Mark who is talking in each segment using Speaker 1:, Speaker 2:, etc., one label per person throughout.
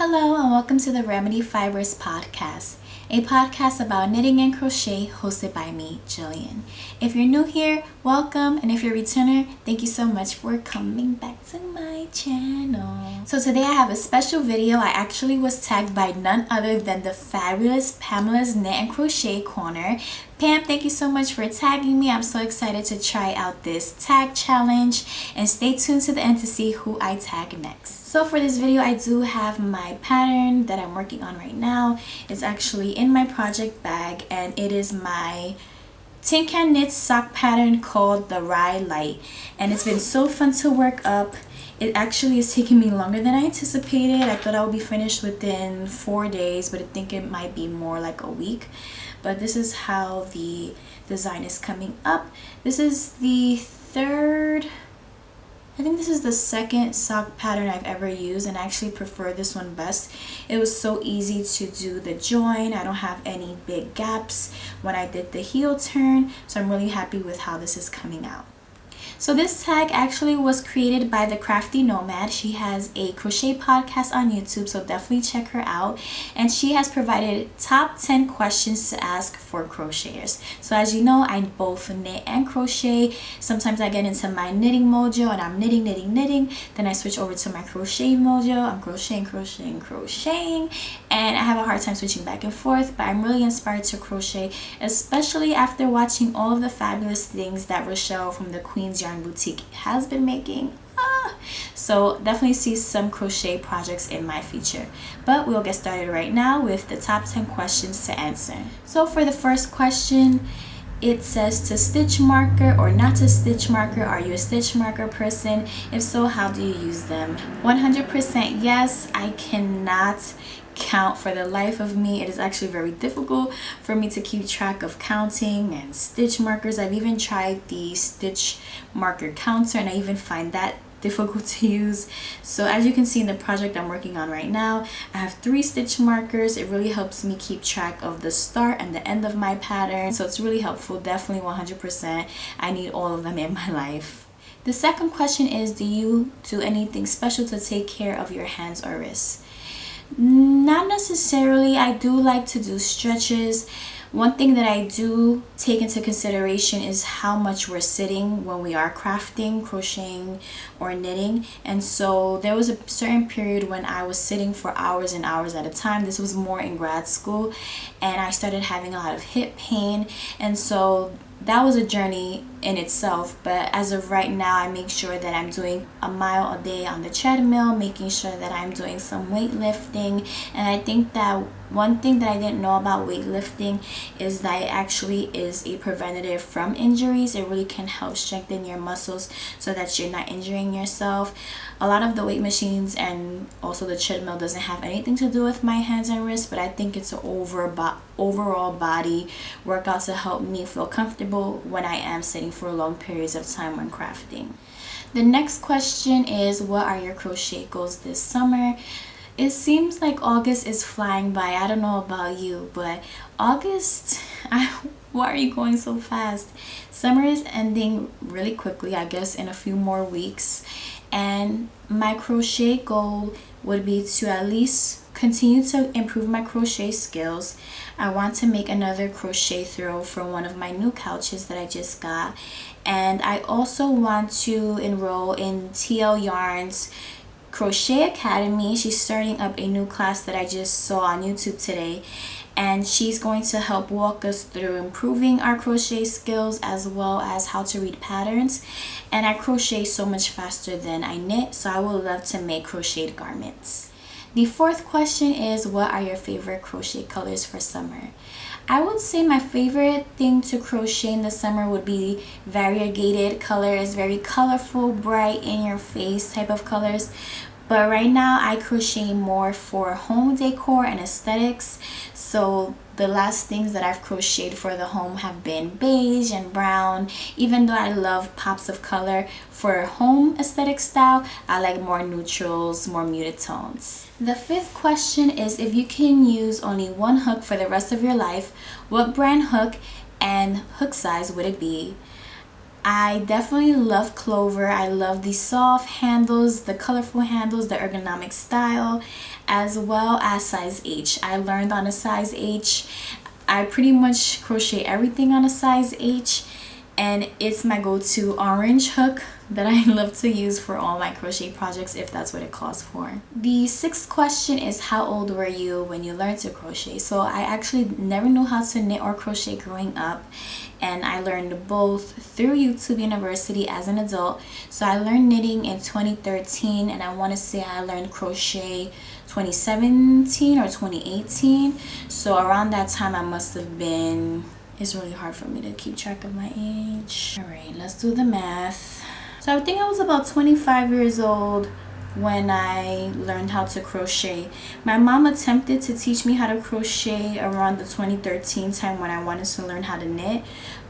Speaker 1: Hello and welcome to the Remedyfibers podcast, a podcast about knitting and crochet hosted by me, Jillian. If you're new here, welcome, and if you're a returner, thank you so much for coming back to my channel. So today I have a special video. I actually was tagged by none other than the fabulous Pamela's Knit and Crochet Corner. Pam, thank you so much for tagging me. I'm so excited to try out this tag challenge, and stay tuned to the end to see who I tag next. So for this video, I do have my pattern that I'm working on right now. It's actually in my project bag, and it is my tin can knit sock pattern called the Rye Light, and it's been so fun to work up. It actually is taking me longer than I anticipated. I thought I would be finished within 4 days, but I think it might be more like a week. But this is how the design is coming up. This is the second sock pattern I've ever used, and I actually prefer this one best. It was so easy to do the join. I don't have any big gaps when I did the heel turn, so I'm really happy with how this is coming out. So this tag actually was created by the Crafty Nomad. She has a crochet podcast on YouTube, so definitely check her out. And she has provided top 10 questions to ask for crocheters. So as you know, I both knit and crochet. Sometimes I get into my knitting mojo and I'm knitting. Then I switch over to my crochet mojo. I'm crocheting. And I have a hard time switching back and forth, but I'm really inspired to crochet, especially after watching all of the fabulous things that Rochelle from the Queen's Yarn Boutique has been making. So definitely see some crochet projects in my future, but we'll get started right now with the top 10 questions to answer. So for the first question, it says to stitch marker or not to stitch marker. Are you a stitch marker person? If so, how do you use them? 100% yes. I cannot count for the life of me. It is actually very difficult for me to keep track of counting and stitch markers. I've even tried the stitch marker counter, and I even find that difficult to use. So as you can see in the project I'm working on right now, I have 3 stitch markers. It really helps me keep track of the start and the end of my pattern, so it's really helpful. Definitely 100%. I need all of them in my life. The second question is, do you do anything special to take care of your hands or wrists? Not necessarily. I do like to do stretches. One thing that I do take into consideration is how much we're sitting when we are crafting, crocheting, or knitting. And so there was a certain period when I was sitting for hours and hours at a time. This was more in grad school, and I started having a lot of hip pain, and so that was a journey in itself. But as of right now, I make sure that I'm doing a mile a day on the treadmill, making sure that I'm doing some weightlifting. And I think that one thing that I didn't know about weightlifting is that it actually is a preventative from injuries. It really can help strengthen your muscles so that you're not injuring yourself. A lot of the weight machines and also the treadmill doesn't have anything to do with my hands and wrists, but I think it's an overall body workout to help me feel comfortable when I am sitting for long periods of time when crafting. The next question is, what are your crochet goals this summer? It seems like August is flying by. I don't know about you, but August, why are you going so fast? Summer is ending really quickly, I guess in a few more weeks. And my crochet goal would be to at least continue to improve my crochet skills. I want to make another crochet throw for one of my new couches that I just got. And I also want to enroll in TL Yarn's Crochet Academy. She's starting up a new class that I just saw on YouTube today, and she's going to help walk us through improving our crochet skills as well as how to read patterns. And I crochet so much faster than I knit, so I would love to make crocheted garments. The fourth question is, what are your favorite crochet colors for summer? I would say my favorite thing to crochet in the summer would be variegated colors, very colorful, bright, in your face type of colors. But right now I crochet more for home decor and aesthetics. So the last things that I've crocheted for the home have been beige and brown. Even though I love pops of color, for home aesthetic style, I like more neutrals, more muted tones. The fifth question is, if you can use only one hook for the rest of your life, what brand hook and hook size would it be? I definitely love Clover. I love the soft handles, the colorful handles, the ergonomic style. as well as size H. I learned on a size H. I pretty much crochet everything on a size H, and it's my go-to orange hook that I love to use for all my crochet projects if that's what it calls for. The sixth question is, how old were you when you learned to crochet? So I actually never knew how to knit or crochet growing up, and I learned both through YouTube University as an adult. So I learned knitting in 2013, and I want to say I learned crochet 2017 or 2018. So around that time I must have been, it's really hard for me to keep track of my age. All right, let's do the math. So I think I was about 25 years old when I learned how to crochet. My mom attempted to teach me how to crochet around the 2013 time when I wanted to learn how to knit,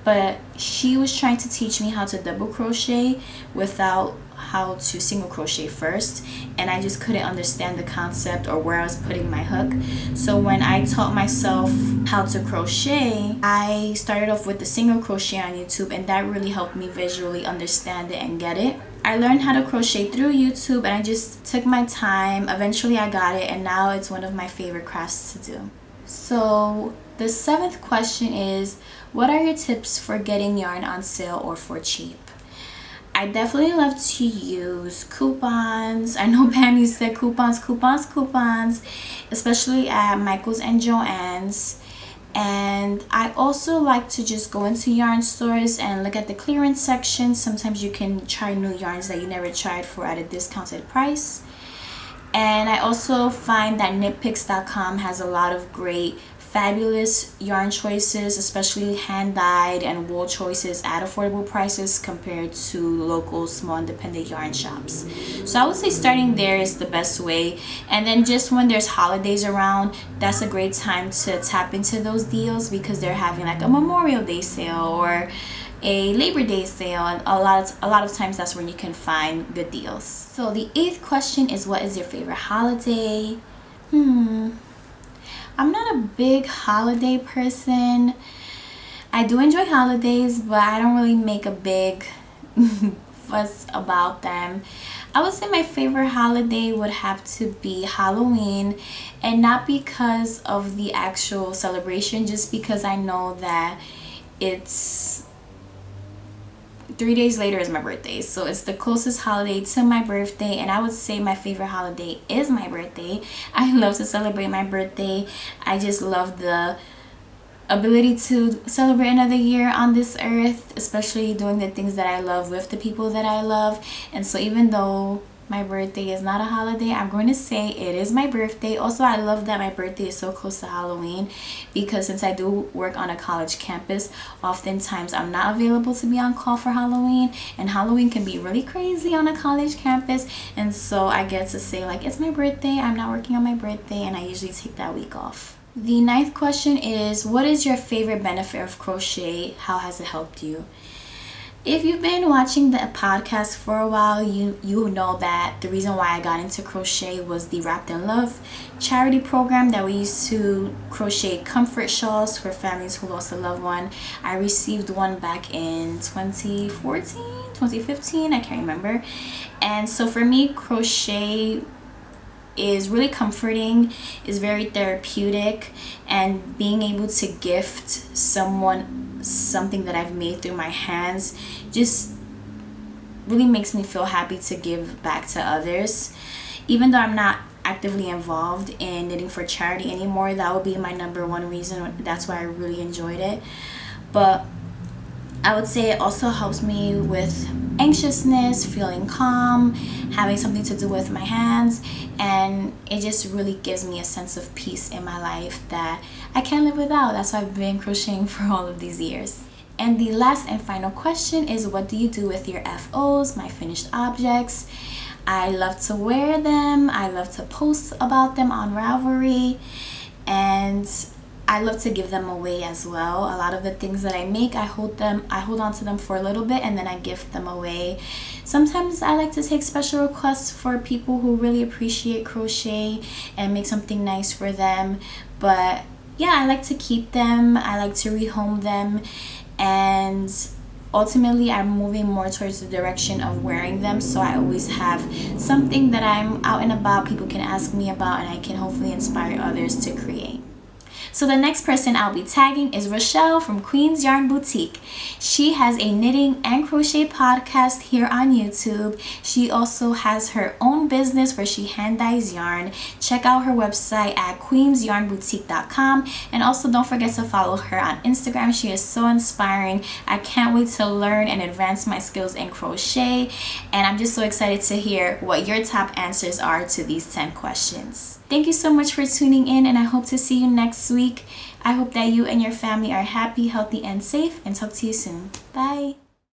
Speaker 1: but she was trying to teach me how to double crochet without how to single crochet first, and I just couldn't understand the concept or where I was putting my hook. So when I taught myself how to crochet, I started off with the single crochet on YouTube, and that really helped me visually understand it and get it. I learned how to crochet through YouTube, and I just took my time. Eventually I got it, and now it's one of my favorite crafts to do. So the seventh question is, what are your tips for getting yarn on sale or for cheap? I definitely love to use coupons. I know Pammy said coupons, especially at Michael's and Joann's. And I also like to just go into yarn stores and look at the clearance section. Sometimes you can try new yarns that you never tried for at a discounted price. And I also find that knitpicks.com has a lot of great fabulous yarn choices, especially hand-dyed and wool choices at affordable prices compared to local small independent yarn shops. So I would say starting there is the best way, and then just when there's holidays around, that's a great time to tap into those deals because they're having like a Memorial Day sale or a Labor Day sale, and a lot of times that's when you can find good deals. So the eighth question is, what is your favorite holiday? I'm not a big holiday person. I do enjoy holidays, but I don't really make a big fuss about them. I would say my favorite holiday would have to be Halloween, and not because of the actual celebration, just because I know that it's 3 days later is my birthday, so it's the closest holiday to my birthday, and I would say my favorite holiday is my birthday. I love to celebrate my birthday. I just love the ability to celebrate another year on this earth, especially doing the things that I love with the people that I love. And so even though my birthday is not a holiday, I'm going to say it is my birthday. Also, I love that my birthday is so close to Halloween, because since I do work on a college campus, oftentimes I'm not available to be on call for Halloween, and Halloween can be really crazy on a college campus. And so I get to say, like, it's my birthday, I'm not working on my birthday, and I usually take that week off. The ninth question is, what is your favorite benefit of crochet? How has it helped you? If you've been watching the podcast for a while, you know that the reason why I got into crochet was the Wrapped in Love charity program that we used to crochet comfort shawls for families who lost a loved one. I received one back in 2014, 2015, I can't remember. And so for me, crochet is really comforting, is very therapeutic, and being able to gift someone something that I've made through my hands just really makes me feel happy to give back to others. Even though I'm not actively involved in knitting for charity anymore, that would be my number one reason. That's why I really enjoyed it. But I would say it also helps me with anxiousness, feeling calm, having something to do with my hands, and it just really gives me a sense of peace in my life that I can't live without. That's why I've been crocheting for all of these years. And the last and final question is, what do you do with your FOs, my finished objects? I love to wear them. I love to post about them on Ravelry, and I love to give them away as well. A lot of the things that I make, I hold on to them for a little bit and then I gift them away. Sometimes I like to take special requests for people who really appreciate crochet and make something nice for them. But yeah, I like to keep them. I like to rehome them, and ultimately I'm moving more towards the direction of wearing them, so I always have something that I'm out and about, people can ask me about, and I can hopefully inspire others to create. So the next person I'll be tagging is Rochelle from Queen's Yarn Boutique. She has a knitting and crochet podcast here on YouTube. She also has her own business where she hand dyes yarn. Check out her website at queensyarnboutique.com, and also don't forget to follow her on Instagram. She is so inspiring. I can't wait to learn and advance my skills in crochet, and I'm just so excited to hear what your top answers are to these 10 questions. Thank you so much for tuning in, and I hope to see you next week. I hope that you and your family are happy, healthy, and safe, and talk to you soon. Bye.